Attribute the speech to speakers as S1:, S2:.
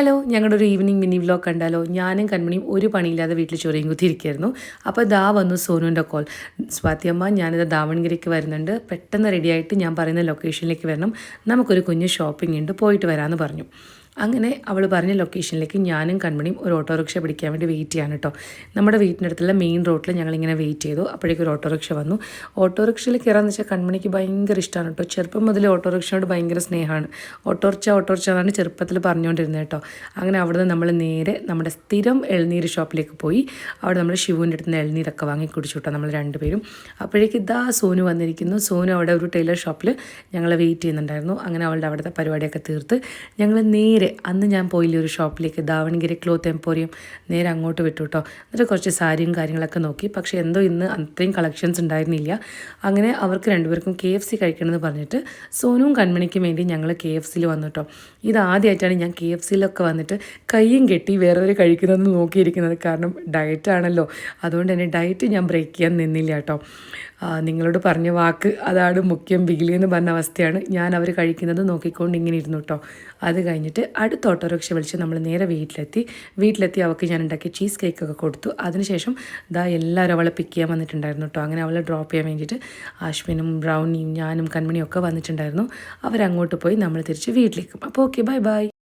S1: Hello, ഞങ്ങളുടെ ഒരു evening mini vlog കണ്ടാലോ? ഞാനും കൺമണിയും ഒരു പണിയില്ലാതെ വീട്ടിൽ ചൊറിയും കുത്തിയിരിക്കുകയായിരുന്നു. അപ്പോൾ ദാ വന്നു സോനുവിൻ്റെ കോൾ. സ്വാതിയമ്മ, ഞാനിത് ദാവൺഗിരിക്ക് വരുന്നുണ്ട്, പെട്ടെന്ന് റെഡിയായിട്ട് ഞാൻ പറയുന്ന ലൊക്കേഷനിലേക്ക് വരണം, നമുക്കൊരു കുഞ്ഞ് ഷോപ്പിംഗ് ഉണ്ട്, പോയിട്ട് വരാമെന്ന് പറഞ്ഞു. അങ്ങനെ അവൾ പറഞ്ഞ ലൊക്കേഷനിലേക്ക് ഞാനും കൺമണിയും ഒരു ഓട്ടോറിക്ഷ പിടിക്കാൻ വേണ്ടി വെയിറ്റ് ചെയ്യാണ് കേട്ടോ. നമ്മുടെ വീട്ടിനടുത്തുള്ള മെയിൻ റോഡിൽ ഞങ്ങളിങ്ങനെ വെയിറ്റ് ചെയ്തു. അപ്പോഴേക്കും ഒരു ഓട്ടോറിക്ഷ വന്നു. ഓട്ടോറിക്ഷയിൽ കയറാമെന്ന് വെച്ചാൽ കൺമണിക്ക് ഭയങ്കര ഇഷ്ടമാണ് കേട്ടോ. ചെറുപ്പം മുതലേ ഓട്ടോറിക്ഷയോട് ഭയങ്കര സ്നേഹമാണ്. ഓട്ടോറിക്ഷ എന്നാണ് ചെറുപ്പത്തിൽ പറഞ്ഞുകൊണ്ടിരുന്നത് കേട്ടോ. അങ്ങനെ അവിടുന്ന് നമ്മൾ നേരെ നമ്മുടെ സ്ഥിരം ഇളനീര് ഷോപ്പിലേക്ക് പോയി. അവിടെ നമ്മൾ ശിവുവിൻ്റെ അടുത്ത് നിന്ന് ഇളനീരൊക്കെ വാങ്ങി കുടിച്ചു കേട്ടോ നമ്മൾ രണ്ടുപേരും. അപ്പോഴേക്ക് ഇതാ സോനു വന്നിരിക്കുന്നു. സോനു അവിടെ ഒരു ടൈലർ ഷോപ്പിൽ ഞങ്ങളെ വെയിറ്റ് ചെയ്യുന്നുണ്ടായിരുന്നു. അങ്ങനെ അവളുടെ അവിടുത്തെ പരിപാടിയൊക്കെ തീർത്ത് ഞങ്ങൾ നേരെ അന്ന് ഞാൻ പോയില്ലേ ഒരു ഷോപ്പിലേക്ക്, ദാവൺഗിരി ക്ലോത്ത് എംപോറിയം, നേരെ അങ്ങോട്ട് വിട്ടു കേട്ടോ. എന്നിട്ട് കുറച്ച് സാരിയും കാര്യങ്ങളൊക്കെ നോക്കി. പക്ഷേ എന്തോ ഇന്ന് അത്രയും കളക്ഷൻസ് ഉണ്ടായിരുന്നില്ല. അങ്ങനെ അവർക്ക് രണ്ടുപേർക്കും KFC കഴിക്കണമെന്ന് പറഞ്ഞിട്ട് സോനുവും കൺമണിക്കും വേണ്ടി ഞങ്ങൾ KFCയിൽ വന്നു കേട്ടോ. ഇതാദ്യമായിട്ടാണ് ഞാൻ KFCയിലൊക്കെ വന്നിട്ട് കയ്യും കെട്ടി വേറൊരു കഴിക്കുന്നതെന്ന് നോക്കിയിരിക്കുന്നത്. കാരണം ഡയറ്റാണല്ലോ, അതുകൊണ്ട് തന്നെ ഡയറ്റ് ഞാൻ ബ്രേക്ക് ചെയ്യാൻ നിന്നില്ല കേട്ടോ. നിങ്ങളോട് പറഞ്ഞ വാക്ക് അതാണ് മുഖ്യം ബിഗിലി എന്ന് പറഞ്ഞ അവസ്ഥയാണ്. ഞാൻ അവർ കഴിക്കുന്നത് നോക്കിക്കൊണ്ട് ഇങ്ങനെ ഇരുന്നു കേട്ടോ. അത് കഴിഞ്ഞിട്ട് അടുത്ത ഓട്ടോറിക്ഷ വിളിച്ച് നമ്മൾ നേരെ വീട്ടിലെത്തി അവൾക്ക് ഞാൻ ഉണ്ടാക്കിയ ചീസ് കേക്കൊക്കെ കൊടുത്തു. അതിനുശേഷം എല്ലാവരും അവളെ പിക്ക് ചെയ്യാൻ വന്നിട്ടുണ്ടായിരുന്നു കേട്ടോ. അങ്ങനെ അവളെ ഡ്രോപ്പ് ചെയ്യാൻ വേണ്ടിയിട്ട് ആശ്വിനും ബ്രൗണിയും ഞാനും കൺമണിയും ഒക്കെ വന്നിട്ടുണ്ടായിരുന്നു. അവരങ്ങോട്ട് പോയി നമ്മൾ തിരിച്ച് വീട്ടിലേക്കും. അപ്പോൾ ഓക്കെ, ബൈ ബൈ.